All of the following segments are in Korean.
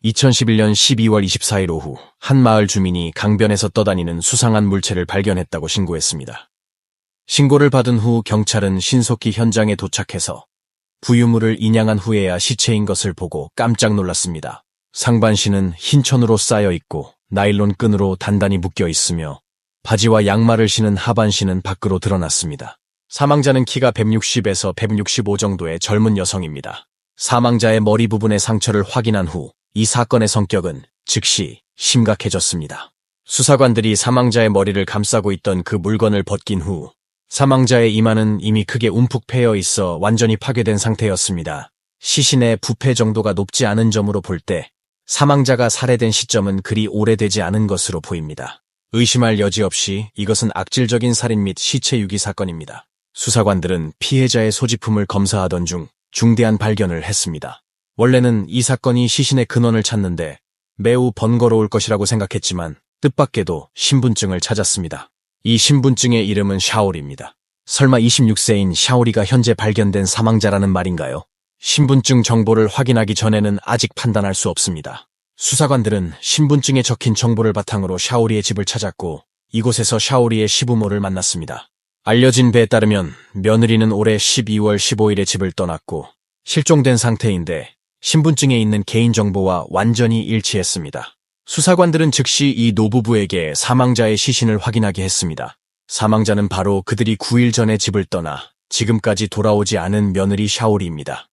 2011년 12월 24일 오후 한 마을 주민이 강변에서 떠다니는 수상한 물체를 발견했다고 신고했습니다. 신고를 받은 후 경찰은 신속히 현장에 도착해서 부유물을 인양한 후에야 시체인 것을 보고 깜짝 놀랐습니다. 상반신은 흰 천으로 쌓여 있고 나일론 끈으로 단단히 묶여 있으며 바지와 양말을 신은 하반신은 밖으로 드러났습니다. 사망자는 키가 160에서 165 정도의 젊은 여성입니다. 사망자의 머리 부분의 상처를 확인한 후 이 사건의 성격은 즉시 심각해졌습니다. 수사관들이 사망자의 머리를 감싸고 있던 그 물건을 벗긴 후 사망자의 이마는 이미 크게 움푹 패여 있어 완전히 파괴된 상태였습니다. 시신의 부패 정도가 높지 않은 점으로 볼 때 사망자가 살해된 시점은 그리 오래되지 않은 것으로 보입니다. 의심할 여지 없이 이것은 악질적인 살인 및 시체 유기 사건입니다. 수사관들은 피해자의 소지품을 검사하던 중 중대한 발견을 했습니다. 원래는 이 사건이 시신의 근원을 찾는데 매우 번거로울 것이라고 생각했지만 뜻밖에도 신분증을 찾았습니다. 이 신분증의 이름은 샤오리입니다. 설마 26세인 샤오리가 현재 발견된 사망자라는 말인가요? 신분증 정보를 확인하기 전에는 아직 판단할 수 없습니다. 수사관들은 신분증에 적힌 정보를 바탕으로 샤오리의 집을 찾았고 이곳에서 샤오리의 시부모를 만났습니다. 알려진 바에 따르면 며느리는 올해 12월 15일에 집을 떠났고 실종된 상태인데 신분증에 있는 개인정보와 완전히 일치했습니다. 수사관들은 즉시 이 노부부에게 사망자의 시신을 확인하게 했습니다. 사망자는 바로 그들이 9일 전에 집을 떠나 지금까지 돌아오지 않은 며느리 샤오리입니다.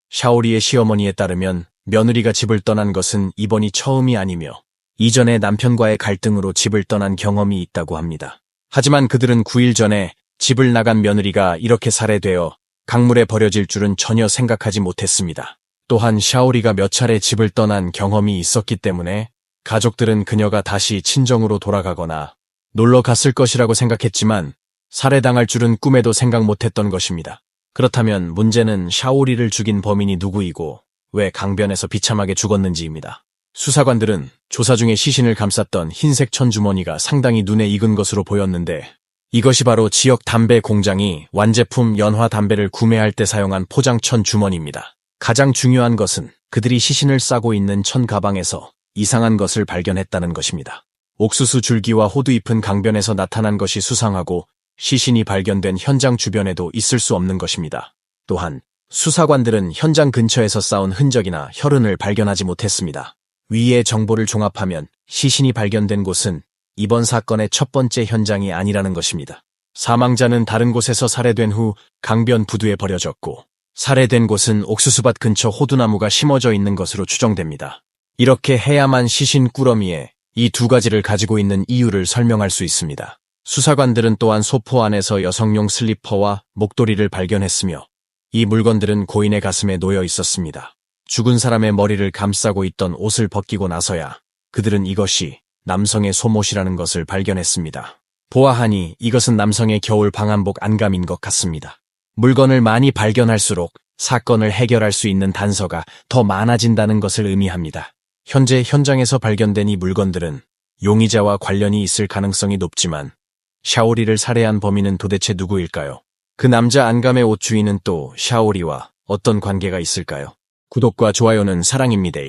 샤오리의 시어머니에 따르면 며느리가 집을 떠난 것은 이번이 처음이 아니며 이전에 남편과의 갈등으로 집을 떠난 경험이 있다고 합니다. 하지만 그들은 9일 전에 집을 나간 며느리가 이렇게 살해되어 강물에 버려질 줄은 전혀 생각하지 못했습니다. 또한 샤오리가 몇 차례 집을 떠난 경험이 있었기 때문에 가족들은 그녀가 다시 친정으로 돌아가거나 놀러 갔을 것이라고 생각했지만 살해당할 줄은 꿈에도 생각 못했던 것입니다. 그렇다면 문제는 샤오리를 죽인 범인이 누구이고 왜 강변에서 비참하게 죽었는지입니다. 수사관들은 조사 중에 시신을 감쌌던 흰색 천 주머니가 상당히 눈에 익은 것으로 보였는데 이것이 바로 지역 담배 공장이 완제품 연화 담배를 구매할 때 사용한 포장 천 주머니입니다. 가장 중요한 것은 그들이 시신을 싸고 있는 천 가방에서 이상한 것을 발견했다는 것입니다. 옥수수 줄기와 호두 잎은 강변에서 나타난 것이 수상하고 시신이 발견된 현장 주변에도 있을 수 없는 것입니다. 또한 수사관들은 현장 근처에서 싸운 흔적이나 혈흔을 발견하지 못했습니다. 위의 정보를 종합하면 시신이 발견된 곳은 이번 사건의 첫 번째 현장이 아니라는 것입니다. 사망자는 다른 곳에서 살해된 후 강변 부두에 버려졌고 살해된 곳은 옥수수밭 근처 호두나무가 심어져 있는 것으로 추정됩니다. 이렇게 해야만 시신 꾸러미에 이 두 가지를 가지고 있는 이유를 설명할 수 있습니다. 수사관들은 또한 소포 안에서 여성용 슬리퍼와 목도리를 발견했으며 이 물건들은 고인의 가슴에 놓여 있었습니다. 죽은 사람의 머리를 감싸고 있던 옷을 벗기고 나서야 그들은 이것이 남성의 속옷이라는 것을 발견했습니다. 보아하니 이것은 남성의 겨울 방한복 안감인 것 같습니다. 물건을 많이 발견할수록 사건을 해결할 수 있는 단서가 더 많아진다는 것을 의미합니다. 현재 현장에서 발견된 이 물건들은 용의자와 관련이 있을 가능성이 높지만 샤오리를 살해한 범인은 도대체 누구일까요? 그 남자 안감의 옷 주인은 또 샤오리와 어떤 관계가 있을까요? 구독과 좋아요는 사랑입니다.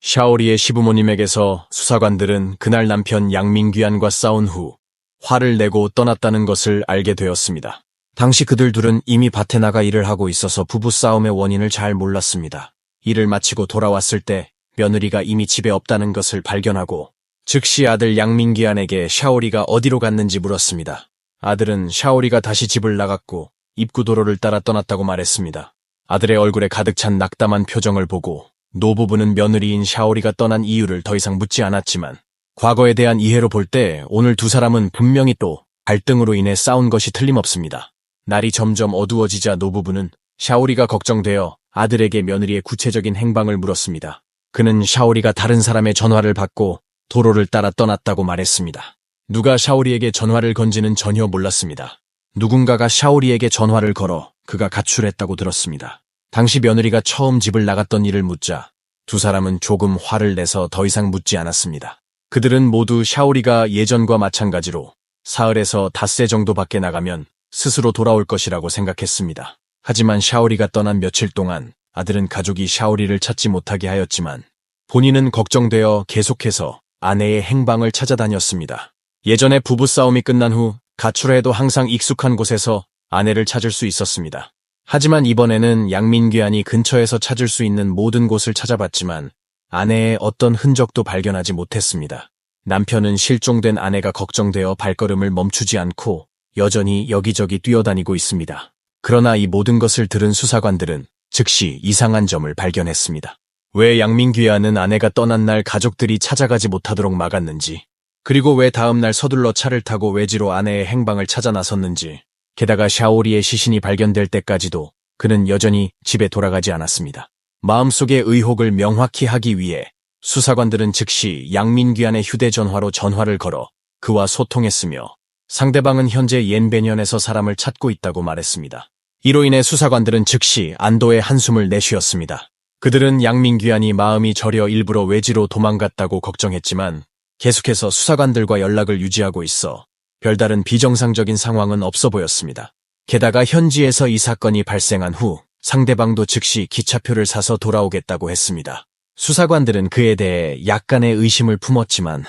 샤오리의 시부모님에게서 수사관들은 그날 남편 양민귀안과 싸운 후 화를 내고 떠났다는 것을 알게 되었습니다. 당시 그들 둘은 이미 밭에 나가 일을 하고 있어서 부부싸움의 원인을 잘 몰랐습니다. 일을 마치고 돌아왔을 때 며느리가 이미 집에 없다는 것을 발견하고 즉시 아들 양민귀안에게 샤오리가 어디로 갔는지 물었습니다. 아들은 샤오리가 다시 집을 나갔고 입구 도로를 따라 떠났다고 말했습니다. 아들의 얼굴에 가득 찬 낙담한 표정을 보고 노부부는 며느리인 샤오리가 떠난 이유를 더 이상 묻지 않았지만 과거에 대한 이해로 볼 때 오늘 두 사람은 분명히 또 갈등으로 인해 싸운 것이 틀림없습니다. 날이 점점 어두워지자 노부부는 샤오리가 걱정되어 아들에게 며느리의 구체적인 행방을 물었습니다. 그는 샤오리가 다른 사람의 전화를 받고 도로를 따라 떠났다고 말했습니다. 누가 샤오리에게 전화를 건지는 전혀 몰랐습니다. 누군가가 샤오리에게 전화를 걸어 그가 가출했다고 들었습니다. 당시 며느리가 처음 집을 나갔던 일을 묻자 두 사람은 조금 화를 내서 더 이상 묻지 않았습니다. 그들은 모두 샤오리가 예전과 마찬가지로 사흘에서 닷새 정도 밖에 나가면 스스로 돌아올 것이라고 생각했습니다. 하지만 샤오리가 떠난 며칠 동안 아들은 가족이 샤오리를 찾지 못하게 하였지만 본인은 걱정되어 계속해서 아내의 행방을 찾아다녔습니다. 예전에 부부싸움이 끝난 후 가출해도 항상 익숙한 곳에서 아내를 찾을 수 있었습니다. 하지만 이번에는 양민귀환이 근처에서 찾을 수 있는 모든 곳을 찾아봤지만 아내의 어떤 흔적도 발견하지 못했습니다. 남편은 실종된 아내가 걱정되어 발걸음을 멈추지 않고 여전히 여기저기 뛰어다니고 있습니다. 그러나 이 모든 것을 들은 수사관들은 즉시 이상한 점을 발견했습니다. 왜 양민귀환은 아내가 떠난 날 가족들이 찾아가지 못하도록 막았는지, 그리고 왜 다음 날 서둘러 차를 타고 외지로 아내의 행방을 찾아 나섰는지, 게다가 샤오리의 시신이 발견될 때까지도 그는 여전히 집에 돌아가지 않았습니다. 마음속의 의혹을 명확히 하기 위해 수사관들은 즉시 양민귀환의 휴대전화로 전화를 걸어 그와 소통했으며 상대방은 현재 옌베년에서 사람을 찾고 있다고 말했습니다. 이로 인해 수사관들은 즉시 안도의 한숨을 내쉬었습니다. 그들은 양민귀환이 마음이 저려 일부러 외지로 도망갔다고 걱정했지만 계속해서 수사관들과 연락을 유지하고 있어 별다른 비정상적인 상황은 없어 보였습니다. 게다가 현지에서 이 사건이 발생한 후 상대방도 즉시 기차표를 사서 돌아오겠다고 했습니다. 수사관들은 그에 대해 약간의 의심을 품었지만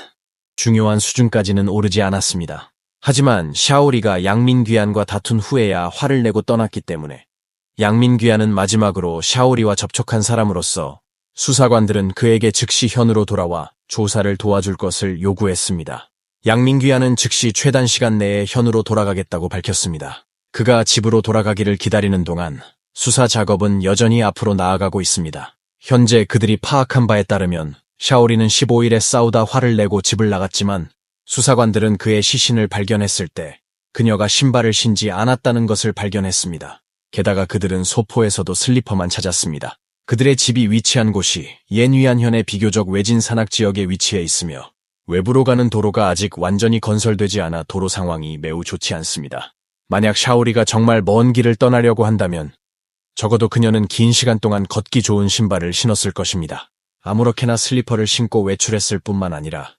중요한 수준까지는 오르지 않았습니다. 하지만 샤오리가 양민귀환과 다툰 후에야 화를 내고 떠났기 때문에 양민귀환은 마지막으로 샤오리와 접촉한 사람으로서 수사관들은 그에게 즉시 현으로 돌아와 조사를 도와줄 것을 요구했습니다. 양민귀환은 즉시 최단 시간 내에 현으로 돌아가겠다고 밝혔습니다. 그가 집으로 돌아가기를 기다리는 동안 수사 작업은 여전히 앞으로 나아가고 있습니다. 현재 그들이 파악한 바에 따르면 샤오리는 15일에 싸우다 화를 내고 집을 나갔지만 수사관들은 그의 시신을 발견했을 때 그녀가 신발을 신지 않았다는 것을 발견했습니다. 게다가 그들은 소포에서도 슬리퍼만 찾았습니다. 그들의 집이 위치한 곳이 옌위안현의 비교적 외진 산악 지역에 위치해 있으며 외부로 가는 도로가 아직 완전히 건설되지 않아 도로 상황이 매우 좋지 않습니다. 만약 샤오리가 정말 먼 길을 떠나려고 한다면 적어도 그녀는 긴 시간 동안 걷기 좋은 신발을 신었을 것입니다. 아무렇게나 슬리퍼를 신고 외출했을 뿐만 아니라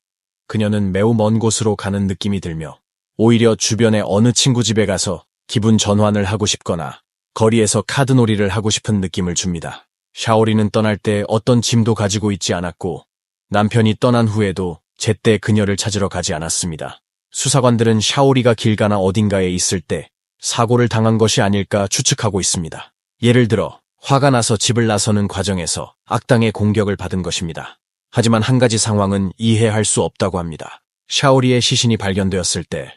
그녀는 매우 먼 곳으로 가는 느낌이 들며 오히려 주변의 어느 친구 집에 가서 기분 전환을 하고 싶거나 거리에서 카드놀이를 하고 싶은 느낌을 줍니다. 샤오리는 떠날 때 어떤 짐도 가지고 있지 않았고 남편이 떠난 후에도 제때 그녀를 찾으러 가지 않았습니다. 수사관들은 샤오리가 길 가나 어딘가에 있을 때 사고를 당한 것이 아닐까 추측하고 있습니다. 예를 들어 화가 나서 집을 나서는 과정에서 악당의 공격을 받은 것입니다. 하지만 한 가지 상황은 이해할 수 없다고 합니다. 샤오리의 시신이 발견되었을 때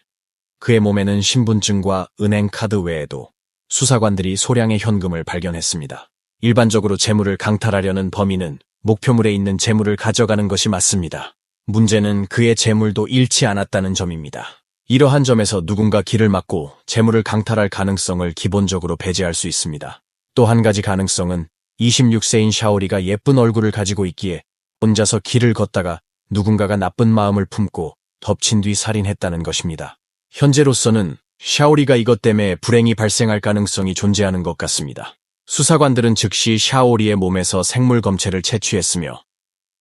그의 몸에는 신분증과 은행 카드 외에도 수사관들이 소량의 현금을 발견했습니다. 일반적으로 재물을 강탈하려는 범인은 목표물에 있는 재물을 가져가는 것이 맞습니다. 문제는 그의 재물도 잃지 않았다는 점입니다. 이러한 점에서 누군가 길을 막고 재물을 강탈할 가능성을 기본적으로 배제할 수 있습니다. 또 한 가지 가능성은 26세인 샤오리가 예쁜 얼굴을 가지고 있기에 혼자서 길을 걷다가 누군가가 나쁜 마음을 품고 덮친 뒤 살인했다는 것입니다. 현재로서는 샤오리가 이것 때문에 불행이 발생할 가능성이 존재하는 것 같습니다. 수사관들은 즉시 샤오리의 몸에서 생물 검체를 채취했으며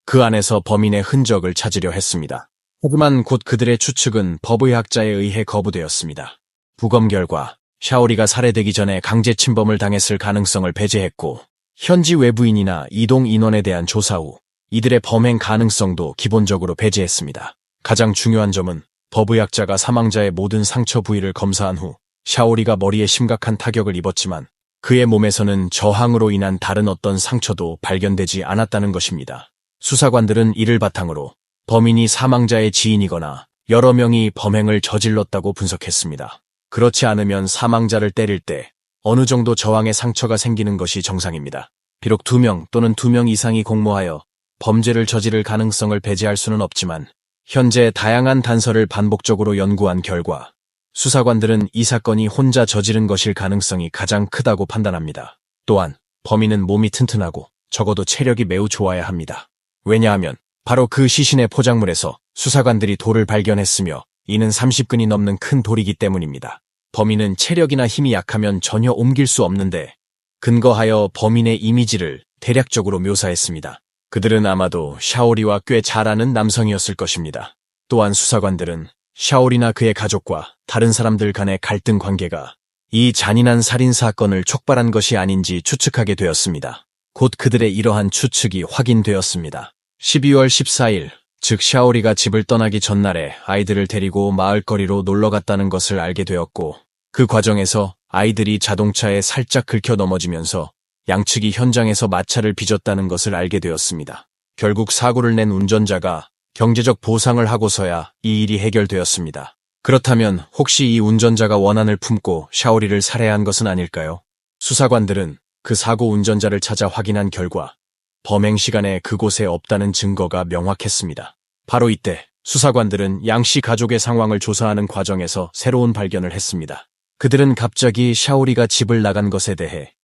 그 안에서 범인의 흔적을 찾으려 했습니다. 하지만 곧 그들의 추측은 법의학자에 의해 거부되었습니다. 부검 결과 샤오리가 살해되기 전에 강제 침범을 당했을 가능성을 배제했고 현지 외부인이나 이동 인원에 대한 조사 후 이들의 범행 가능성도 기본적으로 배제했습니다. 가장 중요한 점은 법의학자가 사망자의 모든 상처 부위를 검사한 후 샤오리가 머리에 심각한 타격을 입었지만 그의 몸에서는 저항으로 인한 다른 어떤 상처도 발견되지 않았다는 것입니다. 수사관들은 이를 바탕으로 범인이 사망자의 지인이거나 여러 명이 범행을 저질렀다고 분석했습니다. 그렇지 않으면 사망자를 때릴 때 어느 정도 저항의 상처가 생기는 것이 정상입니다. 비록 2명 또는 2명 이상이 공모하여 범죄를 저지를 가능성을 배제할 수는 없지만 현재 다양한 단서를 반복적으로 연구한 결과 수사관들은 이 사건이 혼자 저지른 것일 가능성이 가장 크다고 판단합니다. 또한 범인은 몸이 튼튼하고 적어도 체력이 매우 좋아야 합니다. 왜냐하면 바로 그 시신의 포장물에서 수사관들이 돌을 발견했으며 이는 30근이 넘는 큰 돌이기 때문입니다. 범인은 체력이나 힘이 약하면 전혀 옮길 수 없는데 근거하여 범인의 이미지를 대략적으로 묘사했습니다. 그들은 아마도 샤오리와 꽤 잘 아는 남성이었을 것입니다. 또한 수사관들은 샤오리나 그의 가족과 다른 사람들 간의 갈등 관계가 이 잔인한 살인사건을 촉발한 것이 아닌지 추측하게 되었습니다. 곧 그들의 이러한 추측이 확인되었습니다. 12월 14일, 즉 샤오리가 집을 떠나기 전날에 아이들을 데리고 마을거리로 놀러 갔다는 것을 알게 되었고, 그 과정에서 아이들이 자동차에 살짝 긁혀 넘어지면서 양측이 현장에서 마찰을 빚었다는 것을 알게 되었습니다. 결국 사고를 낸 운전자가 경제적 보상을 하고서야 이 일이 해결되었습니다. 그렇다면 혹시 이 운전자가 원한을 품고 샤오리를 살해한 것은 아닐까요? 수사관들은 그 사고 운전자를 찾아 확인한 결과 범행 시간에 그곳에 없다는 증거가 명확했습니다. 바로 이때 수사관들은 양씨 가족의 상황을 조사하는 과정에서 새로운 발견을 했습니다. 그들은 갑자기 샤오리가 집을 나간 것에 대해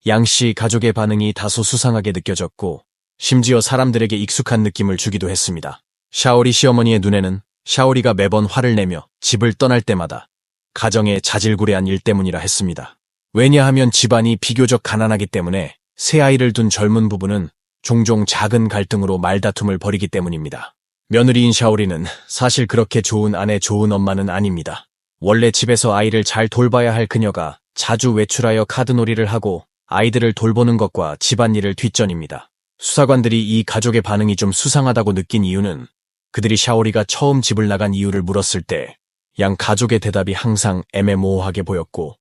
양씨 가족의 반응이 다소 수상하게 느껴졌고, 심지어 사람들에게 익숙한 느낌을 주기도 했습니다. 샤오리 시어머니의 눈에는 샤오리가 매번 화를 내며 집을 떠날 때마다 가정의 자질구레한 일 때문이라 했습니다. 왜냐하면 집안이 비교적 가난하기 때문에 새 아이를 둔 젊은 부부는 종종 작은 갈등으로 말다툼을 벌이기 때문입니다. 며느리인 샤오리는 사실 그렇게 좋은 아내, 좋은 엄마는 아닙니다. 원래 집에서 아이를 잘 돌봐야 할 그녀가 자주 외출하여 카드놀이를 하고 아이들을 돌보는 것과 집안일을 뒷전입니다. 수사관들이 이 가족의 반응이 좀 수상하다고 느낀 이유는 그들이 샤오리가 처음 집을 나간 이유를 물었을 때 양 가족의 대답이 항상 애매모호하게 보였고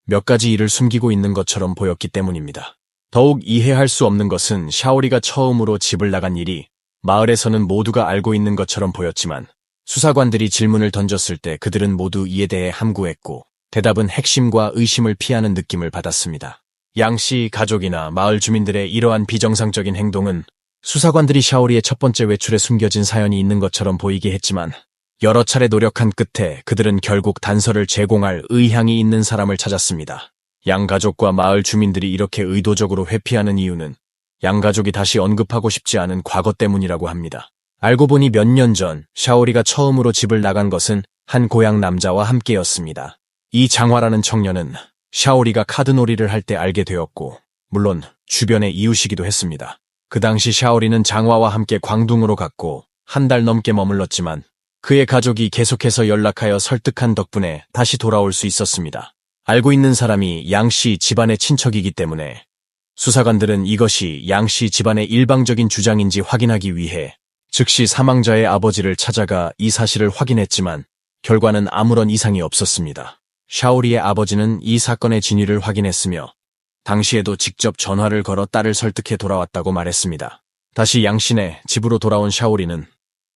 몇 가지 일을 숨기고 있는 것처럼 보였기 때문입니다. 더욱 이해할 수 없는 것은 샤오리가 처음으로 집을 나간 일이 마을에서는 모두가 알고 있는 것처럼 보였지만 수사관들이 질문을 던졌을 때 그들은 모두 이에 대해 함구했고 대답은 핵심과 의심을 피하는 느낌을 받았습니다. 양씨 가족이나 마을 주민들의 이러한 비정상적인 행동은 수사관들이 샤오리의 첫 번째 외출에 숨겨진 사연이 있는 것처럼 보이게 했지만 여러 차례 노력한 끝에 그들은 결국 단서를 제공할 의향이 있는 사람을 찾았습니다. 양 가족과 마을 주민들이 이렇게 의도적으로 회피하는 이유는 양 가족이 다시 언급하고 싶지 않은 과거 때문이라고 합니다. 알고 보니 몇 년 전 샤오리가 처음으로 집을 나간 것은 한 고향 남자와 함께였습니다. 이 장화라는 청년은 샤오리가 카드놀이를 할 때 알게 되었고 물론 주변의 이웃이기도 했습니다. 그 당시 샤오리는 장화와 함께 광둥으로 갔고 한 달 넘게 머물렀지만 그의 가족이 계속해서 연락하여 설득한 덕분에 다시 돌아올 수 있었습니다. 알고 있는 사람이 양씨 집안의 친척이기 때문에 수사관들은 이것이 양씨 집안의 일방적인 주장인지 확인하기 위해 즉시 사망자의 아버지를 찾아가 이 사실을 확인했지만 결과는 아무런 이상이 없었습니다. 샤오리의 아버지는 이 사건의 진위를 확인했으며 당시에도 직접 전화를 걸어 딸을 설득해 돌아왔다고 말했습니다. 다시 양씨네 집으로 돌아온 샤오리는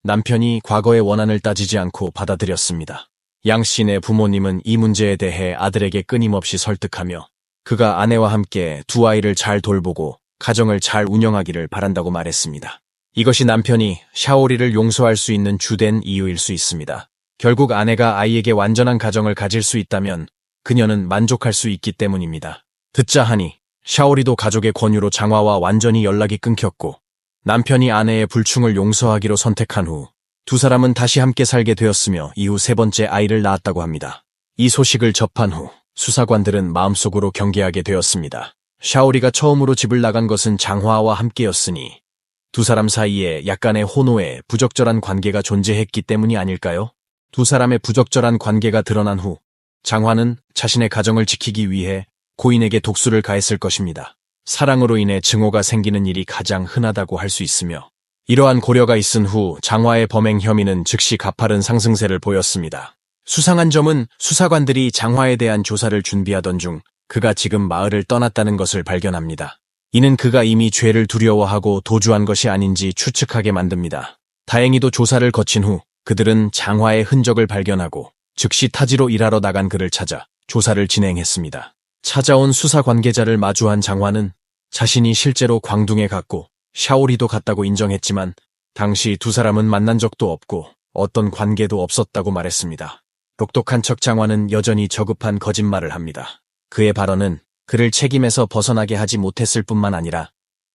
남편이 과거의 원한을 따지지 않고 받아들였습니다. 양씨네 부모님은 이 문제에 대해 아들에게 끊임없이 설득하며 그가 아내와 함께 두 아이를 잘 돌보고 가정을 잘 운영하기를 바란다고 말했습니다. 이것이 남편이 샤오리를 용서할 수 있는 주된 이유일 수 있습니다. 결국 아내가 아이에게 완전한 가정을 가질 수 있다면 그녀는 만족할 수 있기 때문입니다. 듣자 하니 샤오리도 가족의 권유로 장화와 완전히 연락이 끊겼고 남편이 아내의 불충을 용서하기로 선택한 후 두 사람은 다시 함께 살게 되었으며 이후 세 번째 아이를 낳았다고 합니다. 이 소식을 접한 후 수사관들은 마음속으로 경계하게 되었습니다. 샤오리가 처음으로 집을 나간 것은 장화와 함께였으니 두 사람 사이에 약간의 호노에 부적절한 관계가 존재했기 때문이 아닐까요? 두 사람의 부적절한 관계가 드러난 후 장화는 자신의 가정을 지키기 위해 고인에게 독수를 가했을 것입니다. 사랑으로 인해 증오가 생기는 일이 가장 흔하다고 할 수 있으며 이러한 고려가 있은 후 장화의 범행 혐의는 즉시 가파른 상승세를 보였습니다. 수상한 점은 수사관들이 장화에 대한 조사를 준비하던 중 그가 지금 마을을 떠났다는 것을 발견합니다. 이는 그가 이미 죄를 두려워하고 도주한 것이 아닌지 추측하게 만듭니다. 다행히도 조사를 거친 후 그들은 장화의 흔적을 발견하고 즉시 타지로 일하러 나간 그를 찾아 조사를 진행했습니다. 찾아온 수사 관계자를 마주한 장화는 자신이 실제로 광둥에 갔고 샤오리도 갔다고 인정했지만 당시 두 사람은 만난 적도 없고 어떤 관계도 없었다고 말했습니다. 똑똑한 척 장화는 여전히 저급한 거짓말을 합니다. 그의 발언은 그를 책임에서 벗어나게 하지 못했을 뿐만 아니라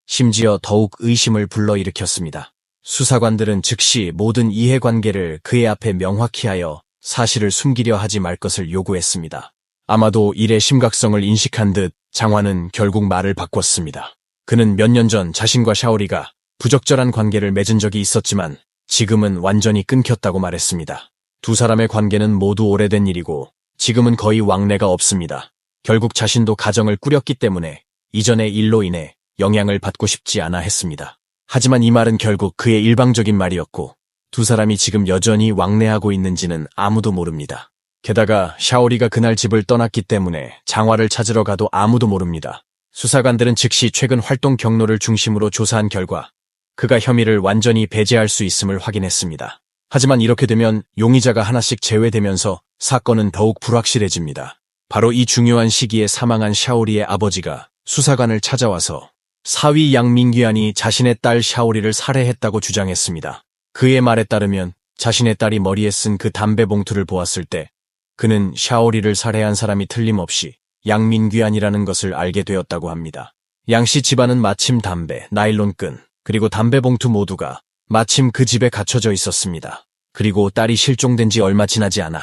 심지어 더욱 의심을 불러일으켰습니다. 수사관들은 즉시 모든 이해관계를 그의 앞에 명확히 하여 사실을 숨기려 하지 말 것을 요구했습니다. 아마도 일의 심각성을 인식한 듯 장화는 결국 말을 바꿨습니다. 그는 몇 년 전 자신과 샤오리가 부적절한 관계를 맺은 적이 있었지만 지금은 완전히 끊겼다고 말했습니다. 두 사람의 관계는 모두 오래된 일이고 지금은 거의 왕래가 없습니다. 결국 자신도 가정을 꾸렸기 때문에 이전의 일로 인해 영향을 받고 싶지 않아 했습니다. 하지만 이 말은 결국 그의 일방적인 말이었고 두 사람이 지금 여전히 왕래하고 있는지는 아무도 모릅니다. 게다가 샤오리가 그날 집을 떠났기 때문에 장화를 찾으러 가도 아무도 모릅니다. 수사관들은 즉시 최근 활동 경로를 중심으로 조사한 결과 그가 혐의를 완전히 배제할 수 있음을 확인했습니다. 하지만 이렇게 되면 용의자가 하나씩 제외되면서 사건은 더욱 불확실해집니다. 바로 이 중요한 시기에 사망한 샤오리의 아버지가 수사관을 찾아와서 사위 양민귀안이 자신의 딸 샤오리를 살해했다고 주장했습니다. 그의 말에 따르면 자신의 딸이 머리에 쓴 그 담배 봉투를 보았을 때 그는 샤오리를 살해한 사람이 틀림없이 양민귀안이라는 것을 알게 되었다고 합니다. 양씨 집안은 마침 담배, 나일론끈, 그리고 담배 봉투 모두가 마침 그 집에 갖춰져 있었습니다. 그리고 딸이 실종된 지 얼마 지나지 않아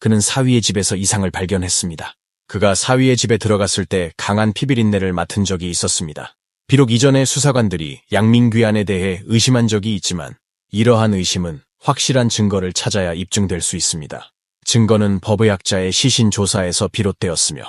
그는 사위의 집에서 이상을 발견했습니다. 그가 사위의 집에 들어갔을 때 강한 피비린내를 맡은 적이 있었습니다. 비록 이전에 수사관들이 양민귀안에 대해 의심한 적이 있지만 이러한 의심은 확실한 증거를 찾아야 입증될 수 있습니다. 증거는 법의학자의 시신 조사에서 비롯되었으며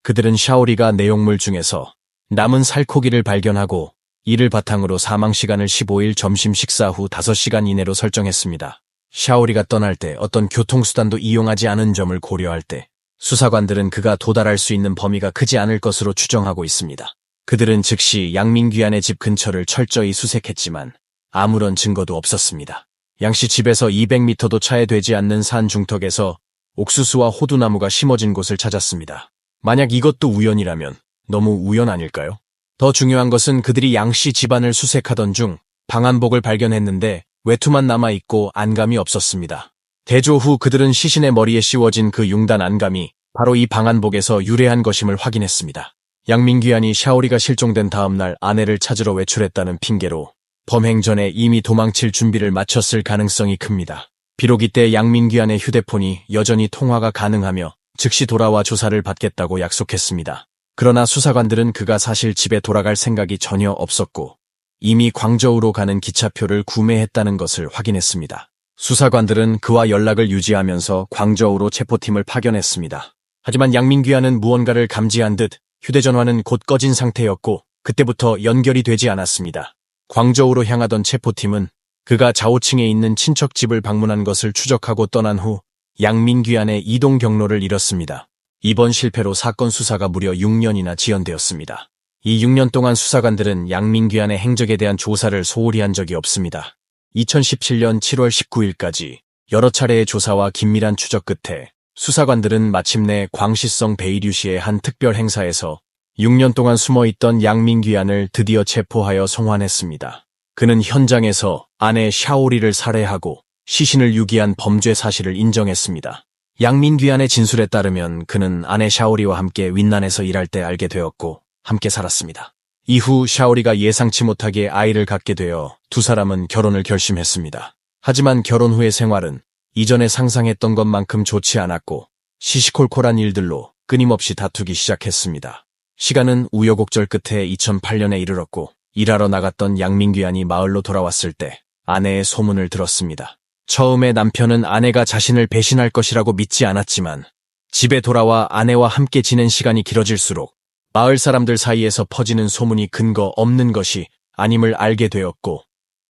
그들은 샤오리가 내용물 중에서 남은 살코기를 발견하고 이를 바탕으로 사망시간을 15일 점심 식사 후 5시간 이내로 설정했습니다. 샤오리가 떠날 때 어떤 교통수단도 이용하지 않은 점을 고려할 때 수사관들은 그가 도달할 수 있는 범위가 크지 않을 것으로 추정하고 있습니다. 그들은 즉시 양민귀안의 집 근처를 철저히 수색했지만 아무런 증거도 없었습니다. 양씨 집에서 200m도 차에 되지 않는 산 중턱에서 옥수수와 호두나무가 심어진 곳을 찾았습니다. 만약 이것도 우연이라면 너무 우연 아닐까요? 더 중요한 것은 그들이 양씨 집안을 수색하던 중 방한복을 발견했는데 외투만 남아있고 안감이 없었습니다. 대조 후 그들은 시신의 머리에 씌워진 그 융단 안감이 바로 이 방한복에서 유래한 것임을 확인했습니다. 양민귀안이 샤오리가 실종된 다음 날 아내를 찾으러 외출했다는 핑계로 범행 전에 이미 도망칠 준비를 마쳤을 가능성이 큽니다. 비록 이때 양민귀안의 휴대폰이 여전히 통화가 가능하며 즉시 돌아와 조사를 받겠다고 약속했습니다. 그러나 수사관들은 그가 사실 집에 돌아갈 생각이 전혀 없었고 이미 광저우로 가는 기차표를 구매했다는 것을 확인했습니다. 수사관들은 그와 연락을 유지하면서 광저우로 체포팀을 파견했습니다. 하지만 양민귀안은 무언가를 감지한 듯 휴대전화는 곧 꺼진 상태였고 그때부터 연결이 되지 않았습니다. 광저우로 향하던 체포팀은 그가 좌우층에 있는 친척집을 방문한 것을 추적하고 떠난 후 양민귀안의 이동 경로를 잃었습니다. 이번 실패로 사건 수사가 무려 6년이나 지연되었습니다. 이 6년 동안 수사관들은 양민귀안의 행적에 대한 조사를 소홀히 한 적이 없습니다. 2017년 7월 19일까지 여러 차례의 조사와 긴밀한 추적 끝에 수사관들은 마침내 광시성 베이류시의 한 특별 행사에서 6년 동안 숨어있던 양민귀안을 드디어 체포하여 송환했습니다. 그는 현장에서 아내 샤오리를 살해하고 시신을 유기한 범죄 사실을 인정했습니다. 양민귀안의 진술에 따르면 그는 아내 샤오리와 함께 윈난에서 일할 때 알게 되었고 함께 살았습니다. 이후 샤오리가 예상치 못하게 아이를 갖게 되어 두 사람은 결혼을 결심했습니다. 하지만 결혼 후의 생활은 이전에 상상했던 것만큼 좋지 않았고 시시콜콜한 일들로 끊임없이 다투기 시작했습니다. 시간은 우여곡절 끝에 2008년에 이르렀고 일하러 나갔던 양민귀안이 마을로 돌아왔을 때 아내의 소문을 들었습니다. 처음에 남편은 아내가 자신을 배신할 것이라고 믿지 않았지만 집에 돌아와 아내와 함께 지낸 시간이 길어질수록 마을 사람들 사이에서 퍼지는 소문이 근거 없는 것이 아님을 알게 되었고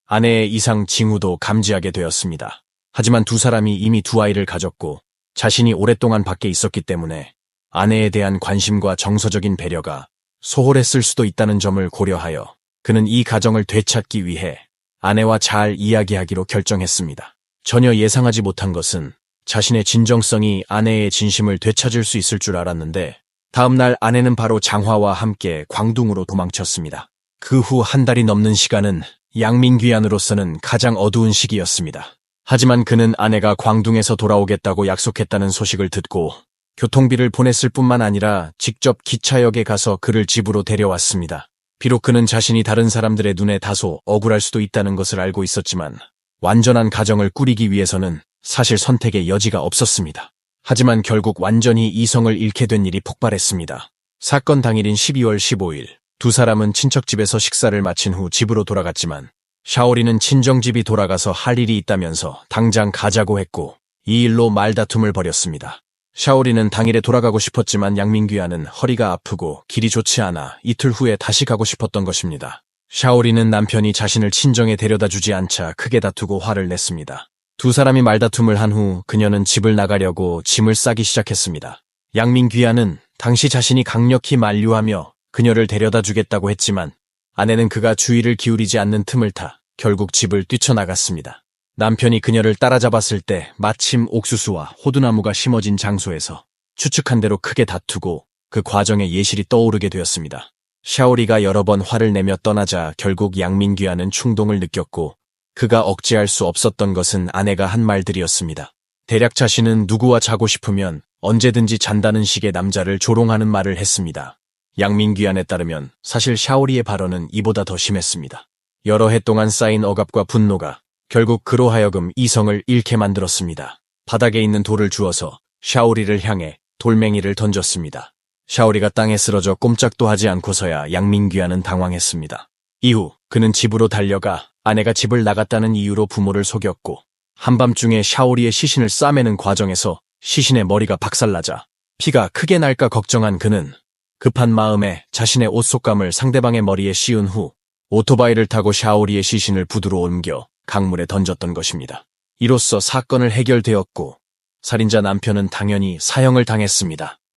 아내의 이상 징후도 감지하게 되었습니다. 하지만 두 사람이 이미 두 아이를 가졌고 자신이 오랫동안 밖에 있었기 때문에 아내에 대한 관심과 정서적인 배려가 소홀했을 수도 있다는 점을 고려하여 그는 이 가정을 되찾기 위해 아내와 잘 이야기하기로 결정했습니다. 전혀 예상하지 못한 것은 자신의 진정성이 아내의 진심을 되찾을 수 있을 줄 알았는데 다음 날 아내는 바로 장화와 함께 광둥으로 도망쳤습니다. 그 후 한 달이 넘는 시간은 양민귀안으로서는 가장 어두운 시기였습니다. 하지만 그는 아내가 광둥에서 돌아오겠다고 약속했다는 소식을 듣고 교통비를 보냈을 뿐만 아니라 직접 기차역에 가서 그를 집으로 데려왔습니다. 비록 그는 자신이 다른 사람들의 눈에 다소 억울할 수도 있다는 것을 알고 있었지만 완전한 가정을 꾸리기 위해서는 사실 선택의 여지가 없었습니다. 하지만 결국 완전히 이성을 잃게 된 일이 폭발했습니다. 사건 당일인 12월 15일 두 사람은 친척집에서 식사를 마친 후 집으로 돌아갔지만 샤오리는 친정집이 돌아가서 할 일이 있다면서 당장 가자고 했고 이 일로 말다툼을 벌였습니다. 샤오리는 당일에 돌아가고 싶었지만 양민귀안은 허리가 아프고 길이 좋지 않아 이틀 후에 다시 가고 싶었던 것입니다. 샤오리는 남편이 자신을 친정에 데려다 주지 않자 크게 다투고 화를 냈습니다. 두 사람이 말다툼을 한 후 그녀는 집을 나가려고 짐을 싸기 시작했습니다. 양민귀환은 당시 자신이 강력히 만류하며 그녀를 데려다 주겠다고 했지만 아내는 그가 주의를 기울이지 않는 틈을 타 결국 집을 뛰쳐나갔습니다. 남편이 그녀를 따라잡았을 때 마침 옥수수와 호두나무가 심어진 장소에서 추측한 대로 크게 다투고 그 과정에 예실이 떠오르게 되었습니다. 샤오리가 여러 번 화를 내며 떠나자 결국 양민귀환은 충동을 느꼈고 그가 억제할 수 없었던 것은 아내가 한 말들이었습니다. 대략 자신은 누구와 자고 싶으면 언제든지 잔다는 식의 남자를 조롱하는 말을 했습니다. 양민귀환에 따르면 사실 샤오리의 발언은 이보다 더 심했습니다. 여러 해 동안 쌓인 억압과 분노가 결국 그로 하여금 이성을 잃게 만들었습니다. 바닥에 있는 돌을 주워서 샤오리를 향해 돌멩이를 던졌습니다. 샤오리가 땅에 쓰러져 꼼짝도 하지 않고서야 양민귀환은 당황했습니다. 이후 그는 집으로 달려가 아내가 집을 나갔다는 이유로 부모를 속였고 한밤중에 샤오리의 시신을 싸매는 과정에서 시신의 머리가 박살나자 피가 크게 날까 걱정한 그는 급한 마음에 자신의 옷 속감을 상대방의 머리에 씌운 후 오토바이를 타고 샤오리의 시신을 부두로 옮겨 강물에 던졌던 것입니다. 이로써 사건을 해결되었고 살인자 남편은 당연히 사형을 당했습니다.